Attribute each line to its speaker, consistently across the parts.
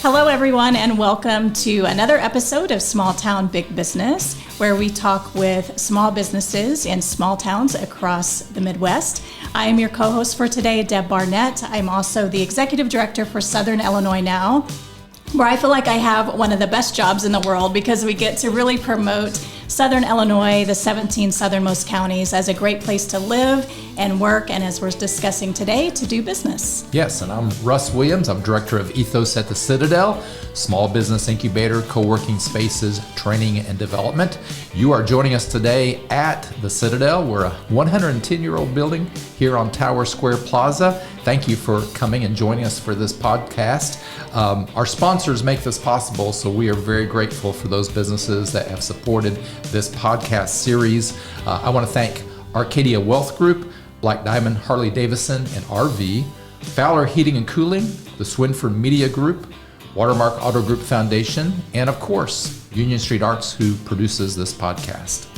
Speaker 1: Hello, everyone, and welcome to another episode of Small Town Big Business, where we talk with small businesses in small towns across the Midwest. I am your co-host for today, Deb Barnett. I'm also the Executive Director for Southern Illinois Now, where I feel like I have one of the best jobs in the world because we get to really promote Southern Illinois, the 17 southernmost counties, as a great place to live and work, and as we're discussing today, to do business.
Speaker 2: Yes, and I'm Russ Williams. I'm Director of EThOs at the Citadel, Small Business Incubator, Co-working Spaces, Training and Development. You are joining us today at the Citadel. We're a 110-year-old building here on Tower Square Plaza. Thank you for coming and joining us for this podcast. Our sponsors make this possible, so we are very grateful for those businesses that have supported this podcast series. I want to thank Arcadia Wealth Group, Black Diamond Harley Davidson and RV, Fowler Heating and Cooling, the Swinford Media Group, Watermark Auto Group Foundation, and of course, Union Street Arts, who produces this podcast.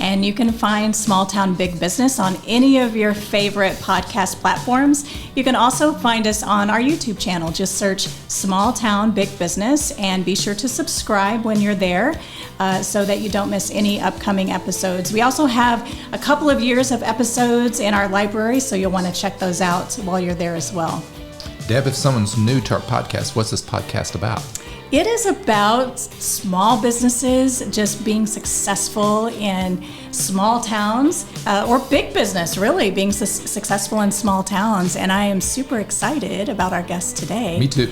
Speaker 1: And you can find Small Town Big Business on any of your favorite podcast platforms. You can also find us on our YouTube channel. Just search Small Town Big Business and be sure to subscribe when you're there so that you don't miss any upcoming episodes. We also have a couple of years of episodes in our library, so you'll want to check those out while you're there as well.
Speaker 2: Deb, if someone's new to our podcast, what's this podcast about?
Speaker 1: It is about small businesses just being successful in small towns, or big business, really, being successful in small towns. And I am super excited about our guest today.
Speaker 2: Me too.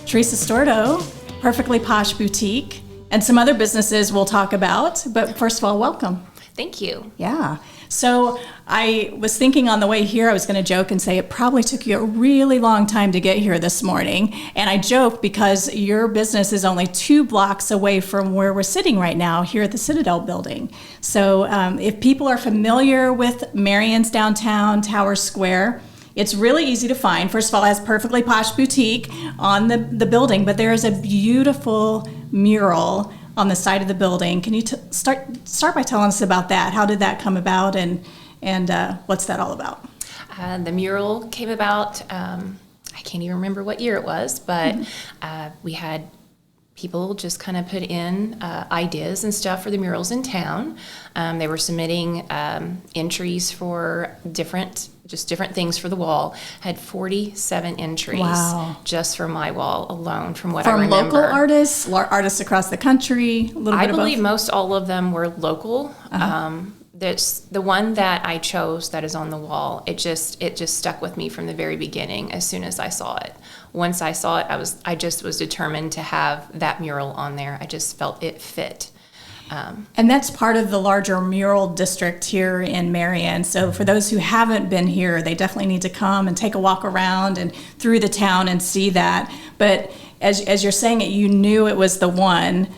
Speaker 1: Tresa Storto, Perfectly Posh Boutique, and some other businesses we'll talk about. But first of all, welcome.
Speaker 3: Thank you.
Speaker 1: Yeah. So I was thinking on the way here, I was going to joke and say it probably took you a really long time to get here this morning. And I joke because your business is only 2 blocks away from where we're sitting right now here at the Citadel building. So if people are familiar with Marion's downtown Tower Square, it's really easy to find. First of all, it has Perfectly Posh Boutique on the building, but there is a beautiful mural on the side of the building. Can you start by telling us about that? How did that come about, and what's that all about?
Speaker 3: The mural came about, I can't even remember what year it was, but we had people just kind of put in ideas and stuff for the murals in town. They were submitting entries for different things for the wall. Had 47 entries. Wow. Just for my wall alone, from what I remember.
Speaker 1: From local artists, artists across the country, a little bit
Speaker 3: I
Speaker 1: of
Speaker 3: believe
Speaker 1: both?
Speaker 3: most all of them were local.
Speaker 1: Uh-huh.
Speaker 3: There's the one that I chose that is on the wall. It just stuck with me from the very beginning. As soon as I saw it, once I saw it, I just was determined to have that mural on there. I just felt it fit.
Speaker 1: And that's part of the larger mural district here in Marion. So for those who haven't been here, they definitely need to come and take a walk around and through the town and see that. But as you're saying it, you knew it was the one.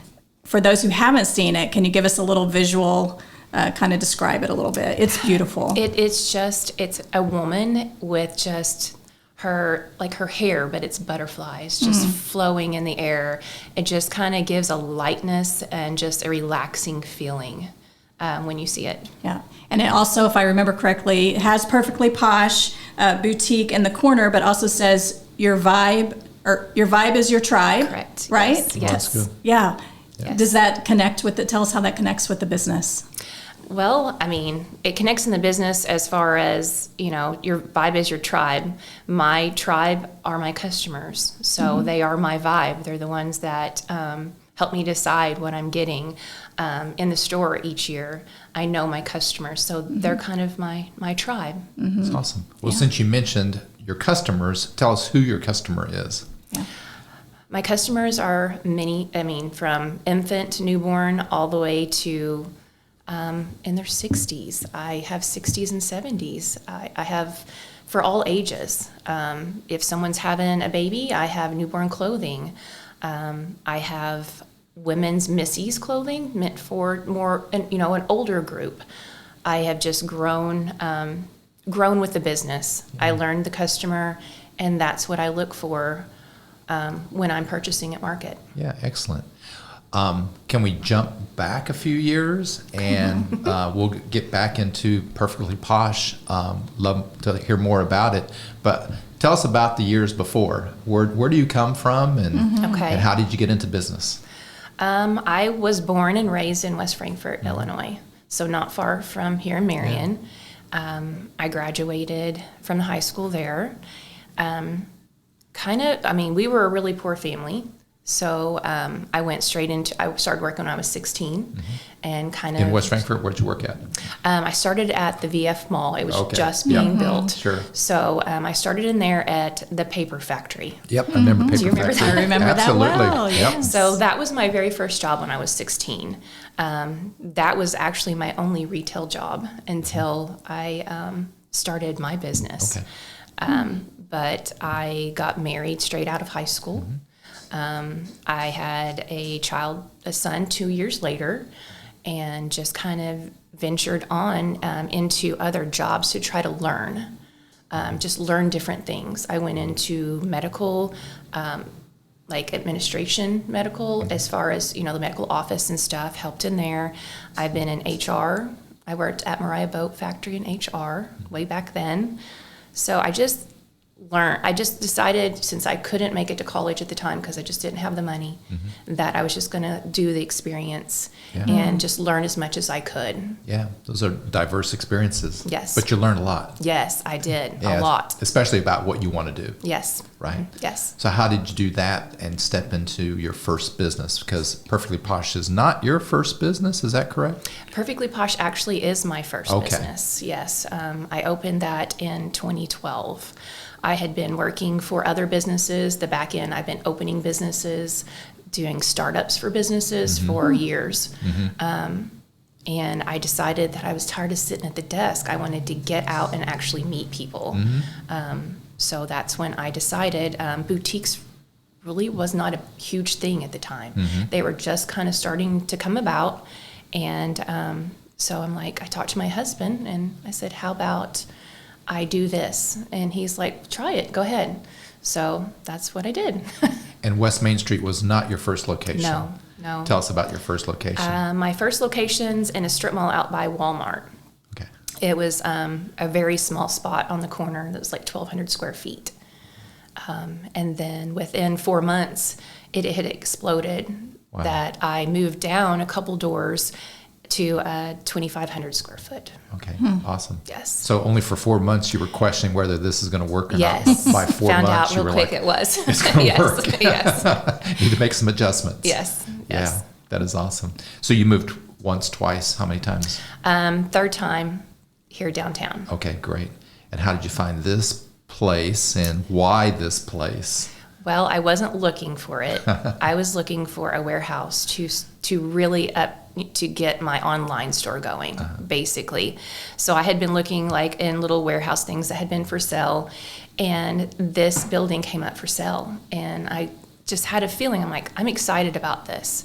Speaker 1: For those who haven't seen it, can you give us a little visual, kind of describe it a little bit? It's beautiful.
Speaker 3: It's a woman with just her hair, but it's butterflies just flowing in the air. It just kind of gives a lightness and just a relaxing feeling when you see it.
Speaker 1: Yeah. And it also, if I remember correctly, it has Perfectly Posh Boutique in the corner, but also says your vibe is your tribe.
Speaker 3: Correct.
Speaker 1: Right?
Speaker 3: Yes.
Speaker 2: That's good.
Speaker 1: Yeah.
Speaker 3: Yes.
Speaker 1: Does that connect with it? Tell us how that connects with the business.
Speaker 3: Well, I mean, it connects in the business as far as, your vibe is your tribe. My tribe are my customers. So they are my vibe. They're the ones that help me decide what I'm getting in the store each year. I know my customers, so they're kind of my tribe.
Speaker 2: That's awesome. Well, since you mentioned your customers, tell us who your customer is.
Speaker 1: Yeah.
Speaker 3: My customers are from infant to newborn all the way to in their 60s. I have 60s and 70s. I have for all ages. If someone's having a baby, I have newborn clothing. I have women's Missy's clothing meant for more, an older group. I have just grown with the business. I learned the customer, and that's what I look for when I'm purchasing at market.
Speaker 2: Yeah, excellent. Can we jump back a few years and we'll get back into Perfectly Posh? Love to hear more about it. But tell us about the years before. Where do you come from, and how did you get into business?
Speaker 3: I was born and raised in West Frankfort, Illinois, so not far from here in Marion. I graduated from the high school there. We were a really poor family. So I went straight into, I started working when I was 16 and kind of.
Speaker 2: In West Frankfort, where did you work at?
Speaker 3: I started at the VF Mall. It was just being built.
Speaker 2: Sure.
Speaker 3: So I started in there at the paper factory.
Speaker 2: Yep, I remember paper
Speaker 3: Do you remember
Speaker 2: factory.
Speaker 3: that?
Speaker 1: I remember
Speaker 2: Absolutely.
Speaker 1: that well.
Speaker 2: Yep.
Speaker 1: Yes.
Speaker 3: So that was my very first job when I was 16. That was actually my only retail job until I started my business.
Speaker 2: Okay.
Speaker 3: But I got married straight out of high school. I had a son 2 years later, and just kind of ventured on into other jobs to try to learn, just learn different things. I went into medical, like administration medical, as far as, the medical office and stuff, helped in there. I've been in HR. I worked at Mariah Boat Factory in HR way back then. So I just decided, since I couldn't make it to college at the time because I just didn't have the money, that I was just going to do the experience and just learn as much as I could.
Speaker 2: Yeah, those are diverse experiences.
Speaker 3: Yes.
Speaker 2: But you learned a lot.
Speaker 3: Yes, I did. A lot.
Speaker 2: Especially about what you want to do.
Speaker 3: Yes.
Speaker 2: Right?
Speaker 3: Yes.
Speaker 2: So how did you do that and step into your first business? Because Perfectly Posh is not your first business, is that correct?
Speaker 3: Perfectly Posh actually is my first business. Yes. I opened that in 2012. I had been working for other businesses. The back end, I've been opening businesses, doing startups for businesses for years. And I decided that I was tired of sitting at the desk. I wanted to get out and actually meet people. So that's when I decided boutiques really was not a huge thing at the time. They were just kind of starting to come about. And so I talked to my husband and I said, how about I do this? And he's like, try it, go ahead. So that's what I did.
Speaker 2: And West Main Street was not your first location?
Speaker 3: No.
Speaker 2: Tell us about your first location.
Speaker 3: My first location's in a strip mall out by Walmart.
Speaker 2: Okay.
Speaker 3: It was a very small spot on the corner that was like 1,200 square feet. And then within 4 months, it had exploded.
Speaker 2: Wow.
Speaker 3: That I moved down a couple doors to 2,500 square foot.
Speaker 2: Okay, awesome.
Speaker 3: Yes.
Speaker 2: So only for 4 months you were questioning whether this is going to work or
Speaker 3: Yes.
Speaker 2: not. By 4
Speaker 3: Found
Speaker 2: months
Speaker 3: out
Speaker 2: you
Speaker 3: real
Speaker 2: were
Speaker 3: quick
Speaker 2: like,
Speaker 3: it was.
Speaker 2: it's going to
Speaker 3: Yes.
Speaker 2: work.
Speaker 3: Yes.
Speaker 2: Need to make some adjustments.
Speaker 3: Yes.
Speaker 2: Yeah, that is awesome. So you moved once, twice, how many times?
Speaker 3: Third time here downtown.
Speaker 2: Okay, great. And how did you find this place and why this place?
Speaker 3: Well, I wasn't looking for it. I was looking for a warehouse to really to get my online store going, basically. So I had been looking like in little warehouse things that had been for sale, and this building came up for sale, and I just had a feeling, I'm excited about this.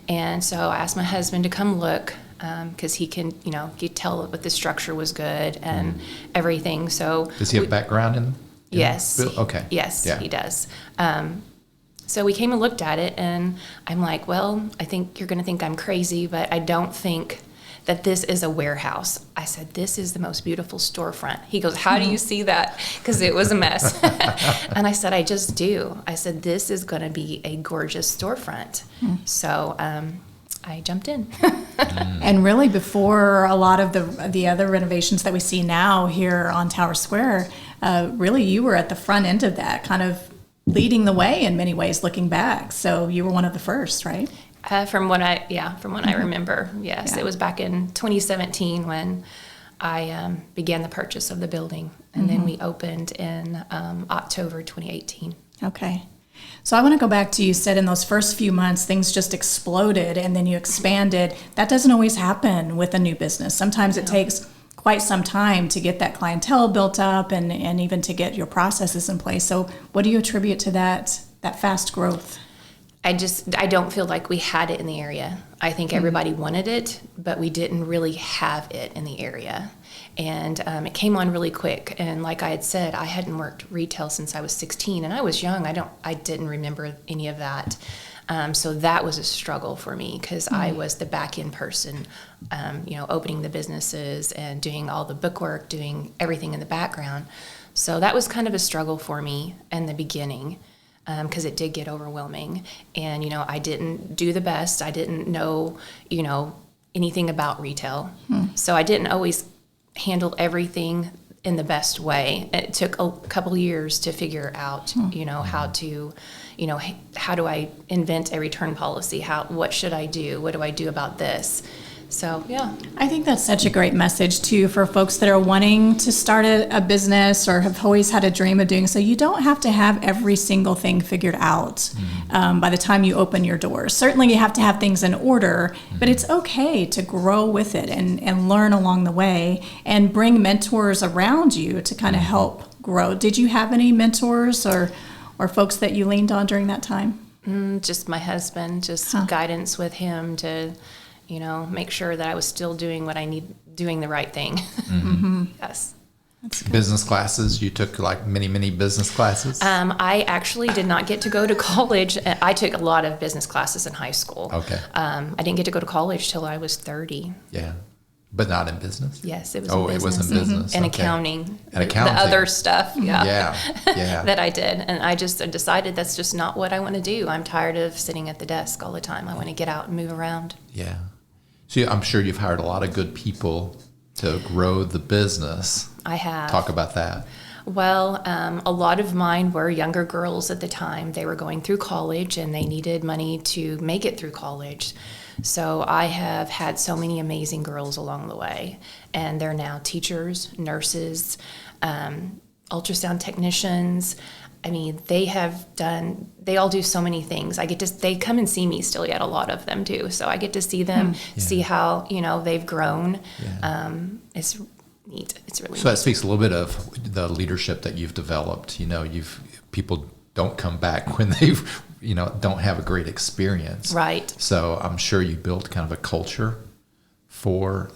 Speaker 3: And so I asked my husband to come look, because he can, he'd tell that the structure was good and everything. So
Speaker 2: Does he have background in
Speaker 3: Yes.
Speaker 2: Okay.
Speaker 3: Yes,
Speaker 2: Yeah.
Speaker 3: he does. So we came and looked at it, and I'm like, well, I think you're going to think I'm crazy, but I don't think that this is a warehouse. I said, this is the most beautiful storefront. He goes, how do you see that? Because it was a mess. And I said, I just do. I said, this is going to be a gorgeous storefront. So I jumped in.
Speaker 1: And really, before a lot of the other renovations that we see now here on Tower Square, really you were at the front end of that, kind of leading the way in many ways, looking back. So you were one of the first, right?
Speaker 3: From what I remember, yes.
Speaker 1: Yeah.
Speaker 3: It was back in 2017 when I began the purchase of the building, and then we opened in October 2018.
Speaker 1: Okay. So I want to go back to, you said in those first few months, things just exploded and then you expanded. That doesn't always happen with a new business. Sometimes it takes quite some time to get that clientele built up and even to get your processes in place. So what do you attribute to that fast growth?
Speaker 3: I don't feel like we had it in the area. I think everybody wanted it, but we didn't really have it in the area. And it came on really quick. And like I had said, I hadn't worked retail since I was 16, and I was young. I didn't remember any of that. So that was a struggle for me because I was the back end person, opening the businesses and doing all the bookwork, doing everything in the background. So that was kind of a struggle for me in the beginning because it did get overwhelming. And, I didn't do the best. I didn't know, anything about retail. So I didn't always handle everything in the best way. It took a couple years to figure out, how to, how do I invent a return policy? What should I do? What do I do about this? So, yeah.
Speaker 1: I think that's such a great message, too, for folks that are wanting to start a business or have always had a dream of doing so. You don't have to have every single thing figured out by the time you open your doors. Certainly, you have to have things in order, but it's okay to grow with it and learn along the way and bring mentors around you to kind of help grow. Did you have any mentors or folks that you leaned on during that time?
Speaker 3: Just my husband, guidance with him to make sure that I was still doing what I need, doing the right thing. Yes.
Speaker 1: That's good.
Speaker 2: Business classes, you took like many business classes?
Speaker 3: I actually did not get to go to college. I took a lot of business classes in high school.
Speaker 2: Okay.
Speaker 3: I didn't get to go to college till I was 30.
Speaker 2: Yeah. But not in business?
Speaker 3: Yes, it was
Speaker 2: in business.
Speaker 3: in business.
Speaker 2: It was in business.
Speaker 3: And
Speaker 2: Okay.
Speaker 3: accounting.
Speaker 2: And accounting.
Speaker 3: The other stuff,
Speaker 2: Yeah.
Speaker 3: that I did. And I just decided that's just not what I want to do. I'm tired of sitting at the desk all the time. I want to get out and move around.
Speaker 2: Yeah. So I'm sure you've hired a lot of good people to grow the business.
Speaker 3: I have.
Speaker 2: Talk about that.
Speaker 3: Well, a lot of mine were younger girls at the time. They were going through college and they needed money to make it through college. So I have had so many amazing girls along the way. And they're now teachers, nurses, ultrasound technicians. I mean, they all do so many things. They come and see me still yet, a lot of them do. So I get to see them, see how, they've grown.
Speaker 2: Yeah.
Speaker 3: It's neat. It's really
Speaker 2: So that speaks a little bit of the leadership that you've developed. People don't come back when they've, don't have a great experience.
Speaker 3: Right.
Speaker 2: So I'm sure you built kind of a culture or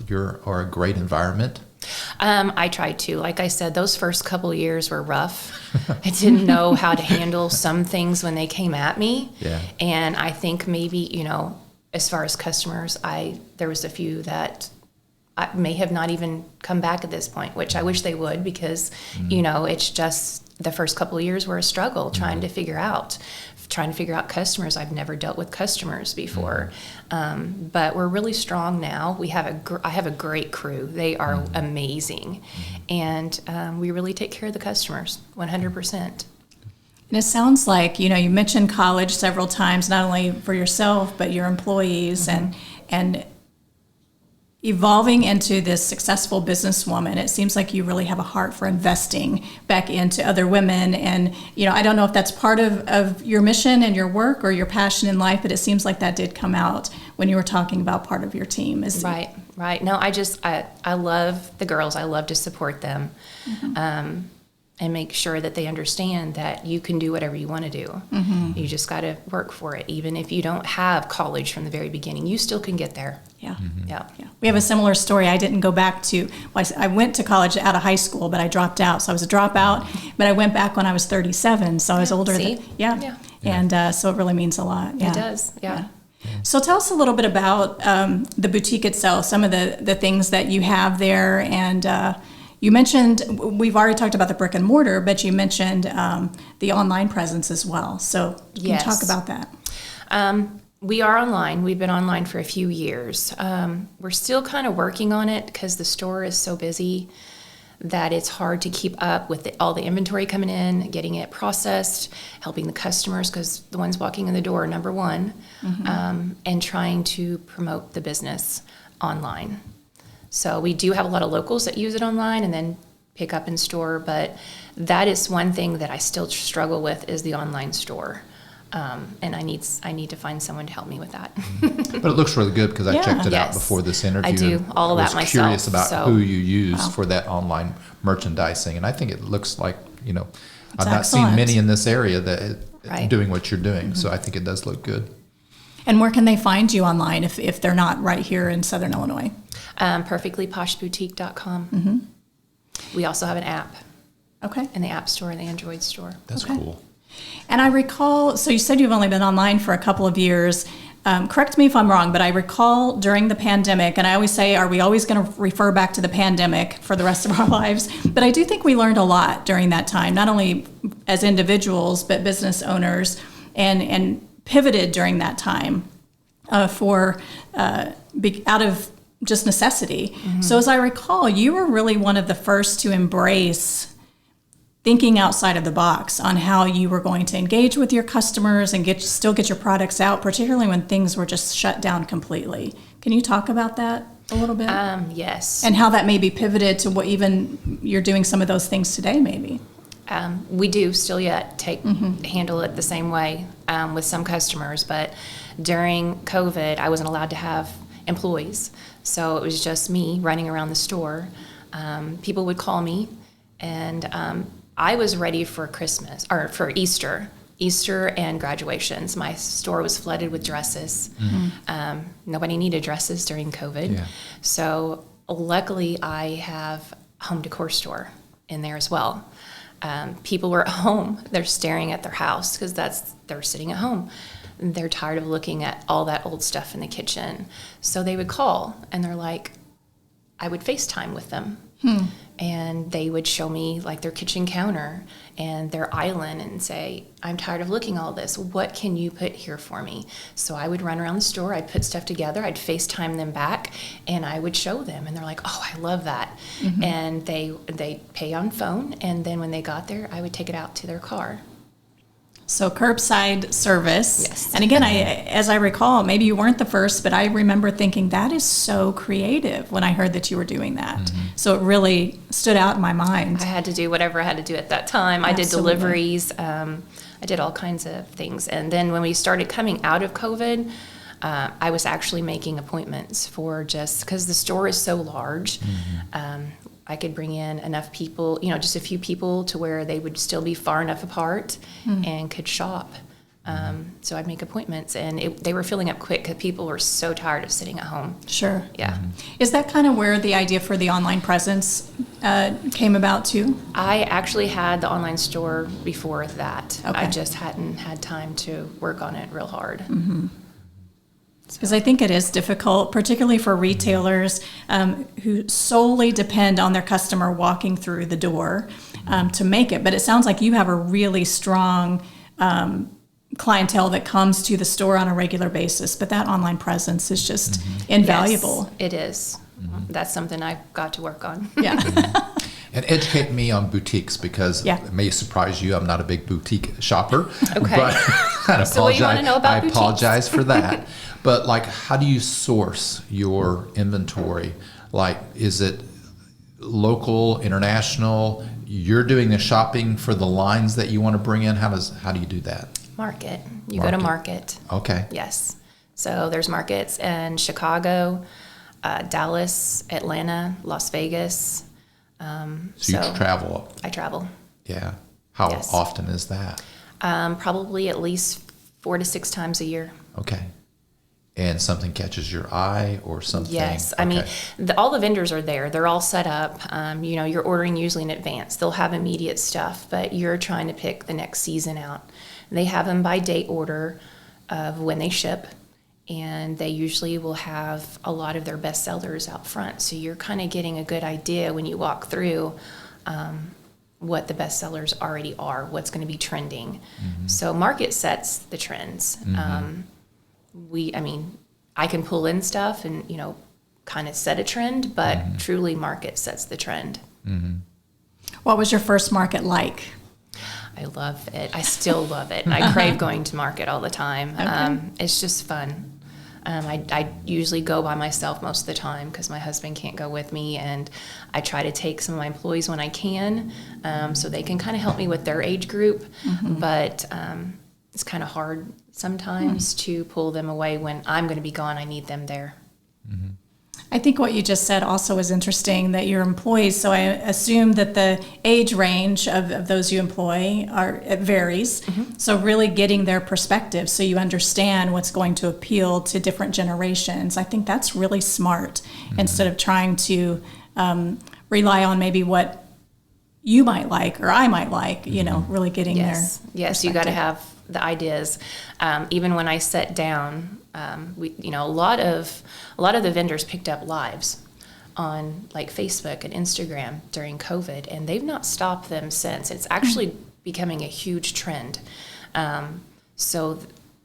Speaker 2: a great environment.
Speaker 3: I tried to. Like I said, those first couple of years were rough. I didn't know how to handle some things when they came at me.
Speaker 2: Yeah.
Speaker 3: And I think maybe, as far as customers, there was a few that I may have not even come back at this point, which I wish they would because, it's just the first couple of years were a struggle trying to figure out customers. I've never dealt with customers before, but we're really strong now. I have a great crew. They are amazing, and we really take care of the customers 100%.
Speaker 1: And it sounds like, you mentioned college several times, not only for yourself, but your employees and evolving into this successful businesswoman. It seems like you really have a heart for investing back into other women. And, I don't know if that's part of your mission and your work or your passion in life, but it seems like that did come out when you were talking about part of your team.
Speaker 3: Right. No, I love the girls. I love to support them. And make sure that they understand that you can do whatever you want to do. You just got to work for it. Even if you don't have college from the very beginning, you still can get there.
Speaker 1: Yeah.
Speaker 3: Yeah.
Speaker 1: We have a similar story. I didn't go back I went to college out of high school, but I dropped out. So I was a dropout, but I went back when I was 37. So I was older.
Speaker 3: See?
Speaker 1: Yeah. And so it really means a lot. Yeah.
Speaker 3: It does. Yeah.
Speaker 1: So tell us a little bit about the boutique itself, some of the things that you have there. And you mentioned, we've already talked about the brick and mortar, but you mentioned the online presence as well. So can you talk about that?
Speaker 3: We are online. We've been online for a few years. We're still kind of working on it because the store is so busy that it's hard to keep up with all the inventory coming in, getting it processed, helping the customers because the ones walking in the door are number one, and trying to promote the business online. So we do have a lot of locals that use it online and then pick up in store, but that is one thing that I still struggle with is the online store. And I need to find someone to help me with that.
Speaker 2: But it looks really good because I checked it out before this interview.
Speaker 3: I do all of that myself.
Speaker 2: I was curious about who you use for that online merchandising, and I think it looks like, I've not seen many in this area that doing what you're doing, so I think it does look good.
Speaker 1: And where can they find you online if they're not right here in Southern Illinois?
Speaker 3: Perfectlyposhboutique.com. We also have an app.
Speaker 1: Okay.
Speaker 3: In the App Store and the Android store.
Speaker 2: That's cool.
Speaker 1: And I recall, so you said you've only been online for a couple of years. Correct me if I'm wrong, but I recall during the pandemic, and I always say, are we always going to refer back to the pandemic for the rest of our lives? But I do think we learned a lot during that time, not only as individuals, but business owners, and pivoted during that time out of just necessity. Mm-hmm. So as I recall, you were really one of the first to embrace thinking outside of the box on how you were going to engage with your customers and still get your products out, particularly when things were just shut down completely. Can you talk about that a little bit?
Speaker 3: Yes.
Speaker 1: And how that maybe pivoted to what even you're doing some of those things today, maybe.
Speaker 3: We do still yet handle it the same way with some customers, but during COVID, I wasn't allowed to have employees. So it was just me running around the store. People would call me, and I was ready for Christmas, or for Easter and graduations. My store was flooded with dresses. Mm-hmm. Nobody needed dresses during COVID. Yeah. So luckily I have a home decor store in there as well. People were at home. They're staring at their house because they're sitting at home. They're tired of looking at all that old stuff in the kitchen. So they would call, and they're like, I would FaceTime with them. And they would show me like their kitchen counter and their island and say, I'm tired of looking all this. What can you put here for me? So I would run around the store. I'd put stuff together. I'd FaceTime them back, and I would show them. And they're like, oh, I love that. Mm-hmm. And they pay on phone. And then when they got there, I would take it out to their car.
Speaker 1: So curbside service.
Speaker 3: Yes.
Speaker 1: And again, as I recall, maybe you weren't the first, but I remember thinking that is so creative when I heard that you were doing that. Mm-hmm. So it really stood out in my mind.
Speaker 3: I had to do whatever I had to do at that time. Absolutely. I did deliveries. I did all kinds of things. And then when we started coming out of COVID, I was actually making appointments for just because the store is so large. Mm-hmm. I could bring in enough people, just a few people to where they would still be far enough apart and could shop. So I'd make appointments, and they were filling up quick because people were so tired of sitting at home.
Speaker 1: Sure.
Speaker 3: Yeah.
Speaker 1: Mm-hmm. Is that kind of where the idea for the online presence came about too?
Speaker 3: I actually had the online store before that.
Speaker 1: Okay.
Speaker 3: I just hadn't had time to work on it real hard.
Speaker 1: Mm-hmm. Because I think it is difficult, particularly for retailers who solely depend on their customer walking through the door to make it. But it sounds like you have a really strong clientele that comes to the store on a regular basis. But that online presence is just invaluable.
Speaker 3: Yes, it is. Mm-hmm. That's something I've got to work on.
Speaker 1: Yeah.
Speaker 2: And educate me on boutiques, because it may surprise you, I'm not a big boutique shopper.
Speaker 3: Okay.
Speaker 2: But
Speaker 3: So what do you want to know about boutiques?
Speaker 2: I apologize for that. But how do you source your inventory? Is it local, international? You're doing the shopping for the lines that you want to bring in. How do you do that?
Speaker 3: Market. You go to market.
Speaker 2: Okay.
Speaker 3: Yes. So there's markets in Chicago, Dallas, Atlanta, Las Vegas.
Speaker 2: So you travel.
Speaker 3: I travel.
Speaker 2: Yeah. How often is that?
Speaker 3: Probably at least 4 to 6 times a year.
Speaker 2: Okay. And something catches your eye or something?
Speaker 3: Yes. I mean, all the vendors are there. They're all set up. You're ordering usually in advance. They'll have immediate stuff, but you're trying to pick the next season out. They have them by date order of when they ship, and they usually will have a lot of their best sellers out front. So you're kind of getting a good idea when you walk through what the best sellers already are, what's going to be trending. Mm-hmm. So market sets the trends. Mm-hmm. I can pull in stuff and, kind of set a trend, but truly market sets the trend. Mm-hmm.
Speaker 1: What was your first market like?
Speaker 3: I love it. I still love it. I crave going to market all the time. Okay. It's just fun. I usually go by myself most of the time because my husband can't go with me, and I try to take some of my employees when I can so they can kind of help me with their age group. Mm-hmm. But it's kind of hard sometimes to pull them away when I'm going to be gone. I need them there. Mm-hmm.
Speaker 1: I think what you just said also is interesting, that your employees, so I assume that the age range of those you employ it varies. Mm-hmm. So really getting their perspective so you understand what's going to appeal to different generations. I think that's really smart instead of trying to rely on maybe what you might like or I might like, really getting
Speaker 3: Yes,
Speaker 1: their
Speaker 3: yes, you got to
Speaker 1: perspective.
Speaker 3: have the ideas. Even when I sat down, a lot of the vendors picked up lives on like Facebook and Instagram during COVID, and they've not stopped them since. It's actually becoming a huge trend. So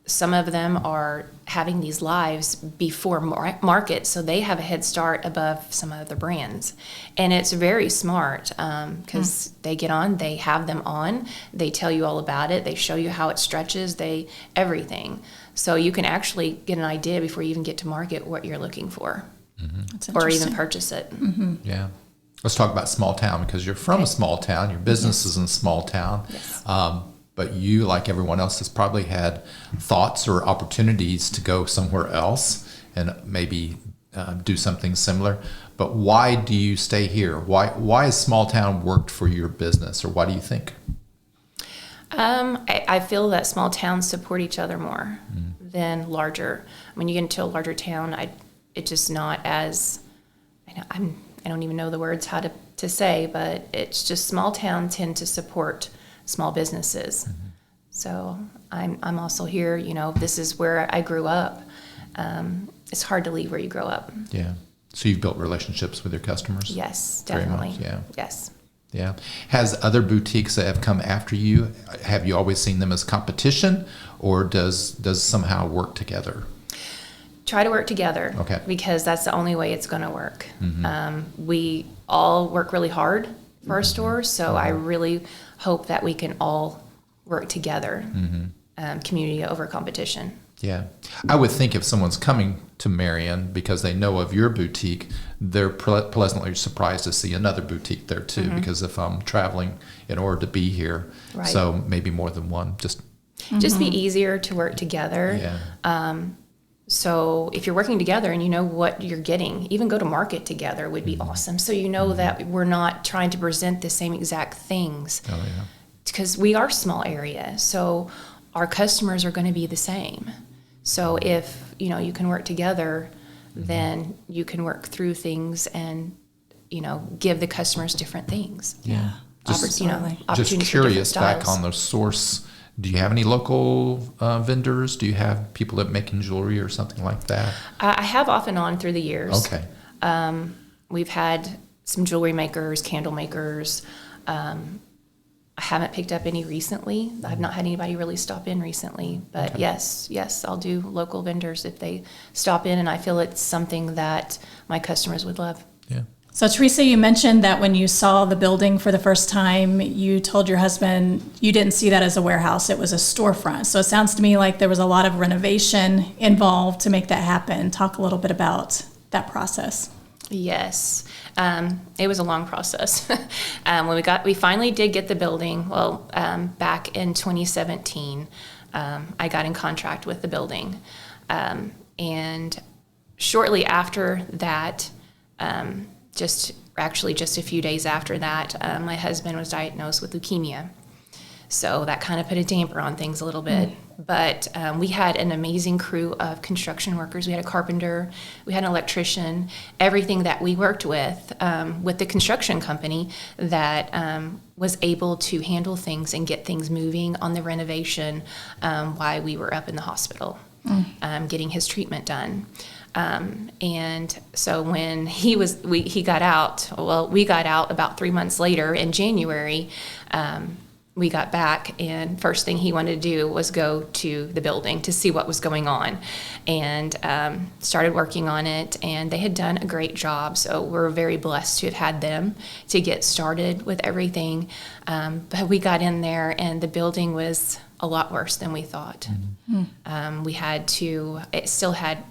Speaker 3: some of them are having these lives before market, so they have a head start above some other brands. And it's very smart because they get on, they have them on, they tell you all about it, they show you how it stretches, everything. So you can actually get an idea before you even get to market what you're looking for,
Speaker 1: That's
Speaker 3: or even
Speaker 1: interesting.
Speaker 3: purchase it.
Speaker 2: Yeah. Let's talk about small town, because you're from a small town. Your business is in a small town.
Speaker 3: Yes.
Speaker 2: But you, like everyone else, has probably had thoughts or opportunities to go somewhere else and maybe do something similar. But why do you stay here? Why has small town worked for your business, or why do you think?
Speaker 3: I feel that small towns support each other more than larger. When you get into a larger town, it's just not as, I don't even know the words how to say, but it's just small towns tend to support small businesses. So I'm also here, this is where I grew up. It's hard to leave where you grow up.
Speaker 2: Yeah. So you've built relationships with your customers?
Speaker 3: Yes,
Speaker 2: Very much,
Speaker 3: definitely.
Speaker 2: yeah.
Speaker 3: Yes.
Speaker 2: Yeah. Has other boutiques that have come after you, have you always seen them as competition, or does somehow work together?
Speaker 3: Try to work together.
Speaker 2: Okay.
Speaker 3: Because that's the only way it's going to work. We all work really hard for our store, so I really hope that we can all work together, community over competition.
Speaker 2: Yeah. I would think if someone's coming to Marion because they know of your boutique, they're pleasantly surprised to see another boutique there too, because if I'm traveling in order to be here,
Speaker 3: Right.
Speaker 2: so maybe more than one, just
Speaker 3: Be easier to work together.
Speaker 2: yeah.
Speaker 3: So if you're working together and you know what you're getting, even go to market together would be awesome. So you know that we're not trying to present the same exact things.
Speaker 2: Oh yeah.
Speaker 3: Because we are a small area, so our customers are going to be the same. So if you can work together, then you can work through things and give the customers different things.
Speaker 2: Yeah.
Speaker 1: Just
Speaker 3: Opportunities
Speaker 2: Just
Speaker 3: for different
Speaker 2: curious, back
Speaker 3: styles.
Speaker 2: on the source, do you have any local vendors? Do you have people that make jewelry or something like that?
Speaker 3: I have off and on through the years.
Speaker 2: Okay.
Speaker 3: We've had some jewelry makers, candle makers. I haven't picked up any recently. I've not had anybody really stop in recently. But
Speaker 2: Okay.
Speaker 3: yes, I'll do local vendors if they stop in, and I feel it's something that my customers would love.
Speaker 2: Yeah.
Speaker 1: So Teresa, you mentioned that when you saw the building for the first time, you told your husband you didn't see that as a warehouse, it was a storefront. So it sounds to me like there was a lot of renovation involved to make that happen. Talk a little bit about that process.
Speaker 3: Yes, it was a long process. When we finally did get the building. Well, back in 2017, I got in contract with the building, and shortly after that, just a few days after that, my husband was diagnosed with leukemia. So that kind of put a damper on things a little bit. But we had an amazing crew of construction workers. We had a carpenter, we had an electrician, everything that we worked with the construction company that was able to handle things and get things moving on the renovation while we were up in the hospital, getting his treatment done. And so when he got out, we got out about 3 months later in January. We got back, and first thing he wanted to do was go to the building to see what was going on, and started working on it, and they had done a great job. So we're very blessed to have had them to get started with everything. But we got in there, and the building was a lot worse than we thought. It still had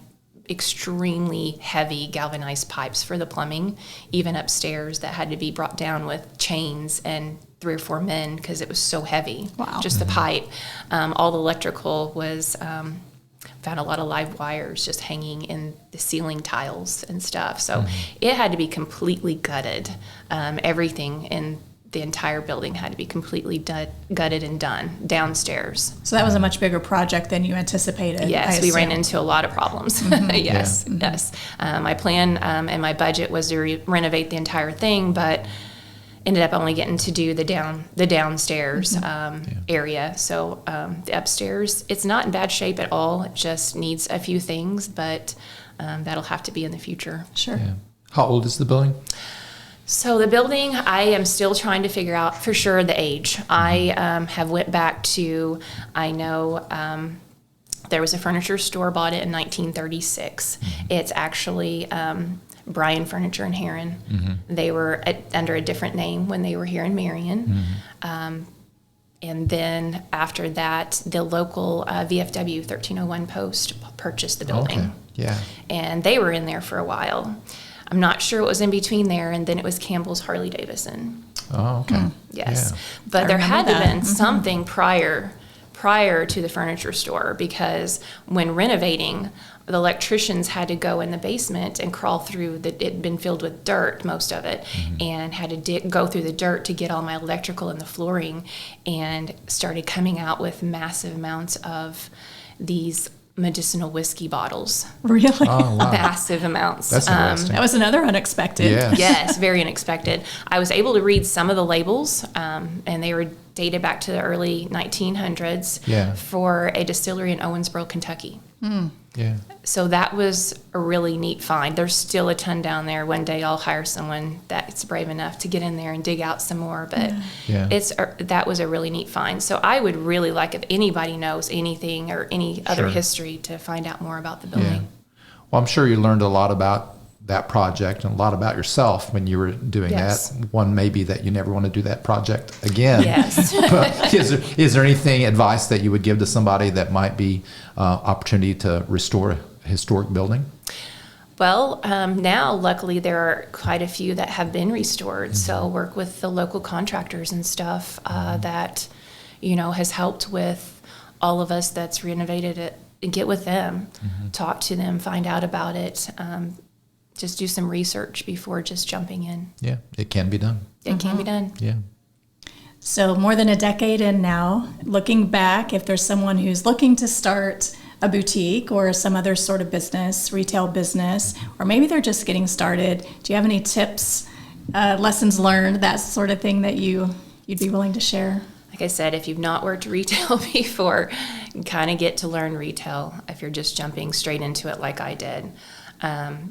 Speaker 3: extremely heavy galvanized pipes for the plumbing, even upstairs, that had to be brought down with chains and 3 or 4 men because it was so heavy.
Speaker 1: Wow.
Speaker 3: Just the pipe. All the electrical was, found a lot of live wires just hanging in the ceiling tiles and stuff. So it had to be completely gutted. Everything in the entire building had to be completely gutted and done downstairs.
Speaker 1: So that was a much bigger project than you anticipated.
Speaker 3: Yes,
Speaker 1: I
Speaker 3: we ran
Speaker 1: assume.
Speaker 3: into a lot of problems. Yes, yes. My plan and my budget was to renovate the entire thing, but ended up only getting to do the downstairs area. So the upstairs, it's not in bad shape at all. It just needs a few things, but that'll have to be in the future.
Speaker 1: Sure.
Speaker 2: Yeah. How old is the building?
Speaker 3: So the building, I am still trying to figure out for sure the age. I have went back to, I know there was a furniture store, bought it in 1936. It's actually Bryan Furniture in Heron. They were under a different name when they were here in Marion. And then after that, the local VFW 1301 Post purchased the building.
Speaker 2: Okay. Yeah.
Speaker 3: And they were in there for a while. I'm not sure what was in between there, and then it was Campbell's Harley Davidson.
Speaker 2: Oh, okay.
Speaker 3: Yes.
Speaker 2: Yeah.
Speaker 3: But there had to
Speaker 1: that.
Speaker 3: have been something prior to the furniture store, because when renovating, the electricians had to go in the basement and crawl through it had been filled with dirt, most of it, and had to go through the dirt to get all my electrical and the flooring, and started coming out with massive amounts of these medicinal whiskey bottles.
Speaker 1: Really?
Speaker 2: Oh, wow.
Speaker 3: Massive amounts.
Speaker 2: That's interesting.
Speaker 1: That was another unexpected.
Speaker 2: Yeah.
Speaker 3: Yes, very unexpected. I was able to read some of the labels, and they were dated back to the early 1900s for a distillery in Owensboro, Kentucky.
Speaker 2: Yeah.
Speaker 3: So that was a really neat find. There's still a ton down there. One day I'll hire someone that's brave enough to get in there and dig out some more. But that was a really neat find. So I would really like, if anybody knows anything or any other history, to find out more about the building.
Speaker 2: Yeah. Well, I'm sure you learned a lot about that project and a lot about yourself when you were doing that. One maybe that you never want to do that project again.
Speaker 3: Yes.
Speaker 2: But is there anything, advice that you would give to somebody that might be opportunity to restore a historic building?
Speaker 3: Well, now luckily there are quite a few that have been restored. So I'll work with the local contractors and stuff that, has helped with all of us that's renovated it. And get with them, talk to them, find out about it. Just do some research before just jumping in.
Speaker 2: Yeah, it can be done.
Speaker 3: It can be done.
Speaker 2: Yeah.
Speaker 1: So more than a decade in now, looking back, if there's someone who's looking to start a boutique or some other sort of business, retail business, or maybe they're just getting started, do you have any tips, lessons learned, that sort of thing that you'd be willing to share?
Speaker 3: Like I said, if you've not worked retail before, you kind of get to learn retail if you're just jumping straight into it like I did.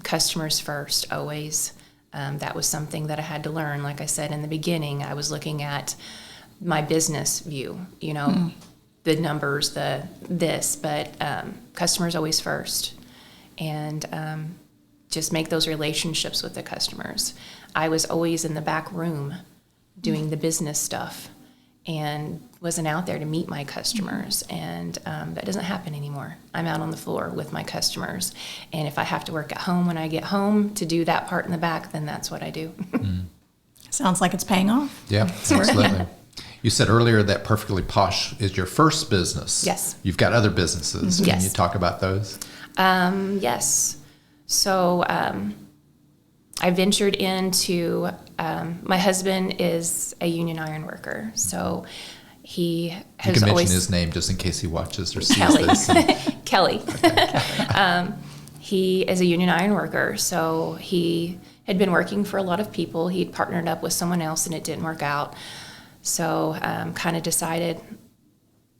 Speaker 3: Customers first, always. That was something that I had to learn. Like I said in the beginning, I was looking at my business view, the numbers, but customers always first. And just make those relationships with the customers. I was always in the back room doing the business stuff and wasn't out there to meet my customers. And that doesn't happen anymore. I'm out on the floor with my customers. And if I have to work at home when I get home to do that part in the back, then that's what I do.
Speaker 1: Sounds like it's paying off.
Speaker 2: Yeah, absolutely. You said earlier that Perfectly Posh is your first business.
Speaker 3: Yes.
Speaker 2: You've got other businesses.
Speaker 3: Yes.
Speaker 2: Can you talk about those?
Speaker 3: Yes. So I ventured into, my husband is a union iron worker, so he has
Speaker 2: You can
Speaker 3: always...
Speaker 2: mention his name just in case he watches or sees
Speaker 3: Kelly.
Speaker 2: this.
Speaker 3: Kelly. He is a union iron worker, so he had been working for a lot of people. He'd partnered up with someone else and it didn't work out. So kind of decided,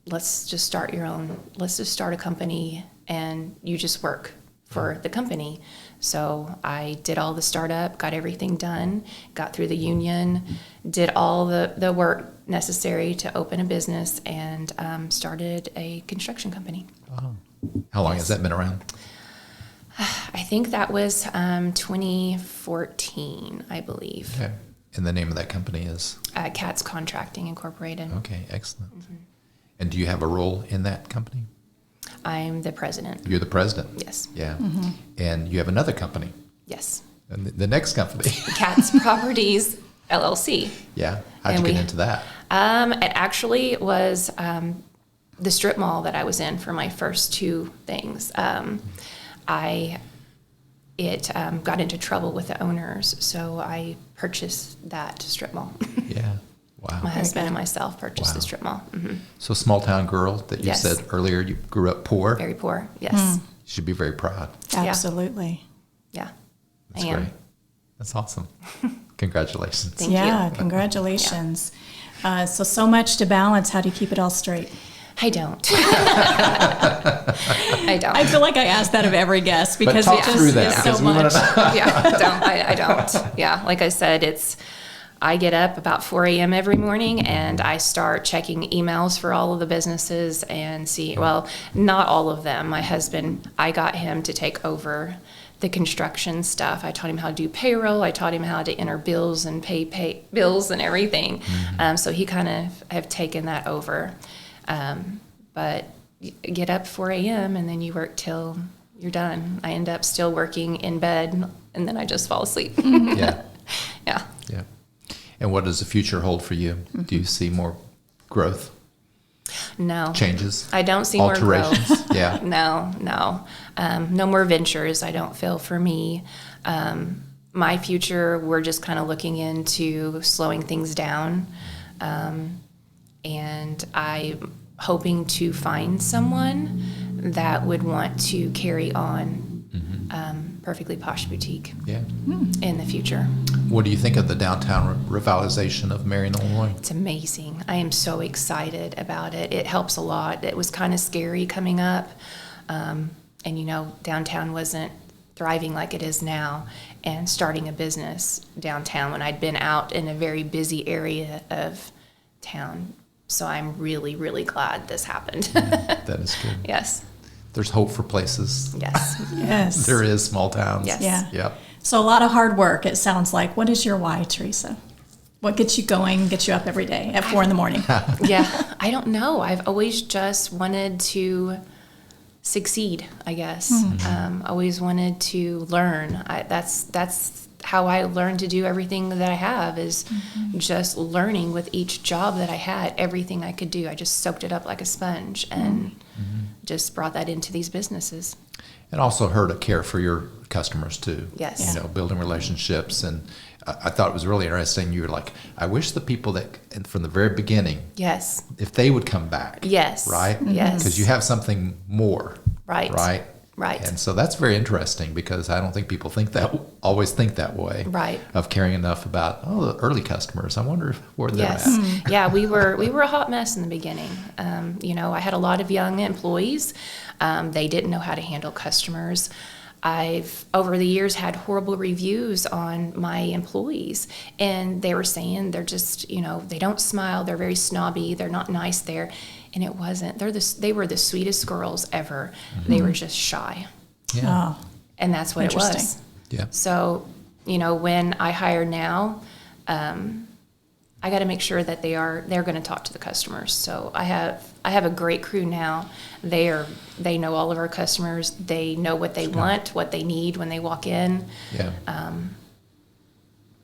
Speaker 3: let's just start a company and you just work for the company. So I did all the startup, got everything done, got through the union, did all the work necessary to open a business, and started a construction company.
Speaker 2: Wow. How long has that been around?
Speaker 3: I think that was 2014, I believe.
Speaker 2: Okay. And the name of that company is?
Speaker 3: Katz Contracting Incorporated.
Speaker 2: Okay, excellent. And do you have a role in that company?
Speaker 3: I'm the president.
Speaker 2: You're the president?
Speaker 3: Yes.
Speaker 2: Yeah. And you have another company?
Speaker 3: Yes.
Speaker 2: And the next company?
Speaker 3: Katz Properties LLC.
Speaker 2: Yeah. How'd you get into that?
Speaker 3: It actually was the strip mall that I was in for my first two things. I got into trouble with the owners, so I purchased that strip mall.
Speaker 2: Yeah. Wow.
Speaker 3: My husband and myself purchased the strip mall.
Speaker 2: So small town girl that you
Speaker 3: Yes.
Speaker 2: said earlier, you grew up poor.
Speaker 3: Very poor, yes.
Speaker 2: You should be very proud.
Speaker 1: Absolutely.
Speaker 3: Yeah,
Speaker 2: That's
Speaker 3: I am.
Speaker 2: great. That's awesome. Congratulations.
Speaker 3: Thank
Speaker 1: Yeah,
Speaker 3: you.
Speaker 1: congratulations. So much to balance. How do you keep it all straight?
Speaker 3: I don't. I don't.
Speaker 1: I feel like I ask that of every guest because
Speaker 2: talk
Speaker 1: it just
Speaker 2: through that,
Speaker 1: is so
Speaker 2: because we wanna
Speaker 1: much.
Speaker 3: I don't. Yeah, like I said, I get up about 4 a.m. every morning and I start checking emails for all of the businesses and not all of them. My husband, I got him to take over the construction stuff. I taught him how to do payroll. I taught him how to enter bills and pay bills and everything. So he kind of have taken that over. But you get up 4 a.m. and then you work till you're done. I end up still working in bed and then I just fall asleep.
Speaker 2: Yeah.
Speaker 3: Yeah.
Speaker 2: Yeah. And what does the future hold for you? Do you see more growth,
Speaker 3: No.
Speaker 2: changes,
Speaker 3: I don't see more
Speaker 2: alterations?
Speaker 3: growth.
Speaker 2: Yeah.
Speaker 3: No. No more ventures, I don't feel, for me. My future, we're just kind of looking into slowing things down. And I'm hoping to find someone that would want to carry on Perfectly Posh Boutique
Speaker 2: Yeah.
Speaker 3: in the future.
Speaker 2: What do you think of the downtown revitalization of Marion, Illinois?
Speaker 3: It's amazing. I am so excited about it. It helps a lot. It was kind of scary coming up. And downtown wasn't thriving like it is now. And starting a business downtown when I'd been out in a very busy area of town. So I'm really, really glad this happened.
Speaker 2: That is good.
Speaker 3: Yes.
Speaker 2: There's hope for places.
Speaker 3: Yes.
Speaker 1: Yes.
Speaker 2: There is small towns.
Speaker 3: Yes.
Speaker 1: Yeah.
Speaker 2: Yep.
Speaker 1: So a lot of hard work, it sounds like. What is your why, Tresa? What gets you going, gets you up every day at 4 a.m?
Speaker 3: Yeah. I don't know. I've always just wanted to succeed, I guess. Always wanted to learn. That's how I learned to do everything that I have is just learning with each job that I had, everything I could do. I just soaked it up like a sponge and just brought that into these businesses.
Speaker 2: And also her to care for your customers too.
Speaker 3: Yes.
Speaker 2: Building relationships. And I thought it was really interesting. You were like, I wish the people that from the very beginning,
Speaker 3: Yes.
Speaker 2: if they would come back.
Speaker 3: Yes.
Speaker 2: Right?
Speaker 3: Yes.
Speaker 2: Because you have something more.
Speaker 3: Right.
Speaker 2: Right?
Speaker 3: Right.
Speaker 2: And so that's very interesting because I don't think people always think that way.
Speaker 3: Right.
Speaker 2: Of caring enough about, the early customers. I wonder where they're
Speaker 3: Yes.
Speaker 2: at.
Speaker 3: Yeah, we were a hot mess in the beginning. I had a lot of young employees. They didn't know how to handle customers. I've, over the years, had horrible reviews on my employees, and they were saying they're just, they don't smile, they're very snobby, they're not nice there. And it wasn't. They were the sweetest girls ever. They were just shy.
Speaker 2: Yeah.
Speaker 1: Oh,
Speaker 3: And that's what it was.
Speaker 1: Interesting.
Speaker 2: Yeah.
Speaker 3: So, when I hire now, I got to make sure that they're going to talk to the customers. So I have a great crew now. They know all of our customers. They know what they want, what they need when they walk in.
Speaker 2: Yeah.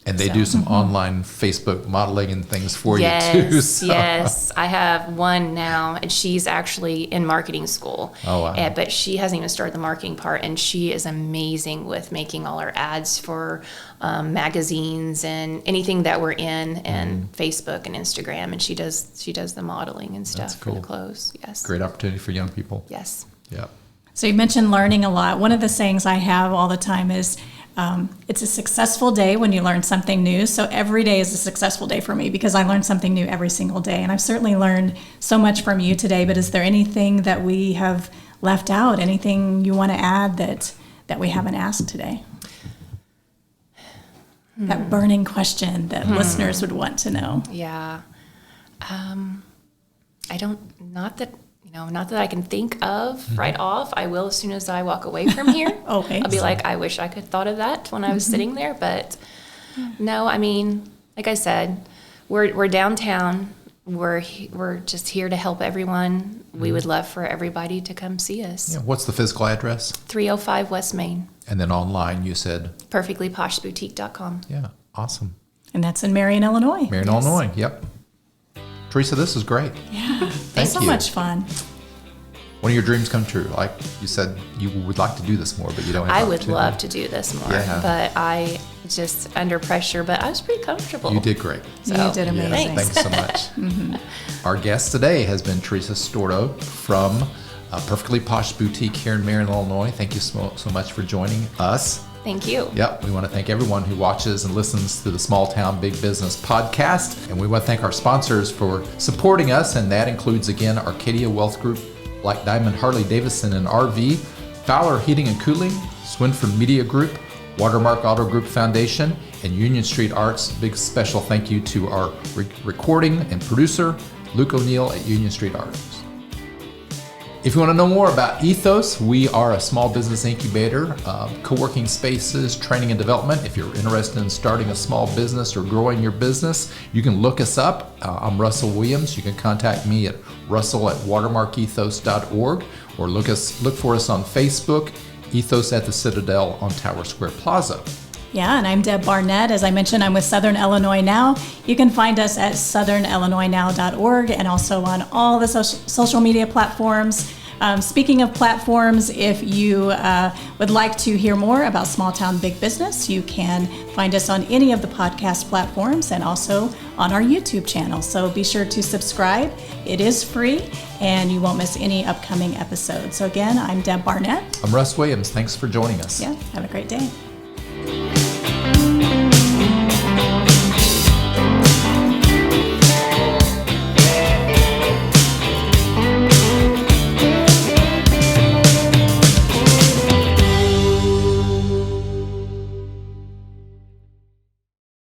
Speaker 2: And they do some online Facebook modeling and things for you too. So.
Speaker 3: Yes. I have one now, and she's actually in marketing school.
Speaker 2: Oh, wow.
Speaker 3: But she hasn't even started the marketing part, and she is amazing with making all our ads for magazines and anything that we're in, and Facebook and Instagram. And she does the modeling and stuff for the clothes. Yes.
Speaker 2: Great opportunity for young people.
Speaker 3: Yes.
Speaker 2: Yeah.
Speaker 1: So you mentioned learning a lot. One of the sayings I have all the time is, it's a successful day when you learn something new. So every day is a successful day for me because I learn something new every single day. And I've certainly learned so much from you today, but is there anything that we have left out? Anything you want to add that we haven't asked today? That burning question that listeners would want to know.
Speaker 3: Yeah. Not that I can think of right off. I will as soon as I walk away from here.
Speaker 1: Okay.
Speaker 3: I'll be like, I wish I could have thought of that when I was sitting there. But no, like I said, we're downtown. We're just here to help everyone. We would love for everybody to come see us.
Speaker 2: Yeah. What's the physical address?
Speaker 3: 305 West Main,
Speaker 2: And then online, you said?
Speaker 3: perfectlyposhboutique.com.
Speaker 2: Yeah. Awesome.
Speaker 1: And that's in Marion, Illinois.
Speaker 2: Marion, Illinois. Yep. Teresa, this is great.
Speaker 1: Yeah.
Speaker 2: Thank
Speaker 1: so
Speaker 2: you.
Speaker 1: much fun.
Speaker 2: One of your dreams come true. Like you said, you would like to do this more, but you don't have
Speaker 3: I
Speaker 2: the
Speaker 3: would
Speaker 2: opportunity.
Speaker 3: love to do this more,
Speaker 2: Yeah.
Speaker 3: but I just under pressure, but I was pretty comfortable.
Speaker 2: You did great.
Speaker 1: You did
Speaker 2: Yeah,
Speaker 1: amazing.
Speaker 2: thanks so much. Our guest today has been Tresa Storto from Perfectly Posh Boutique here in Marion, Illinois. Thank you so much for joining us.
Speaker 3: Thank you.
Speaker 2: Yep, we want to thank everyone who watches and listens to the Small Town Big Business podcast. And we want to thank our sponsors for supporting us. And that includes, again, Arcadia Wealth Group, Black Diamond Harley Davidson and RV, Fowler Heating and Cooling, Swinford Media Group, Watermark Auto Group Foundation, and Union Street Arts. Big special thank you to our recording and producer, Luke O'Neill at Union Street Arts. If you want to know more about EThOs, we are a small business incubator, co-working spaces, training and development. If you're interested in starting a small business or growing your business, you can look us up. I'm Russell Williams. You can contact me at russell@watermarkethos.org or look for us on Facebook, EThOs at the Citadel on Tower Square Plaza.
Speaker 1: Yeah, and I'm Deb Barnett. As I mentioned, I'm with Southern Illinois Now. You can find us at southernillinoisnow.org and also on all the social media platforms. Speaking of platforms, if you would like to hear more about Small Town Big Business, you can find us on any of the podcast platforms and also on our YouTube channel. So be sure to subscribe. It is free and you won't miss any upcoming episodes. So again, I'm Deb Barnett.
Speaker 2: I'm Russ Williams. Thanks for joining us.
Speaker 1: Yeah, have a great day.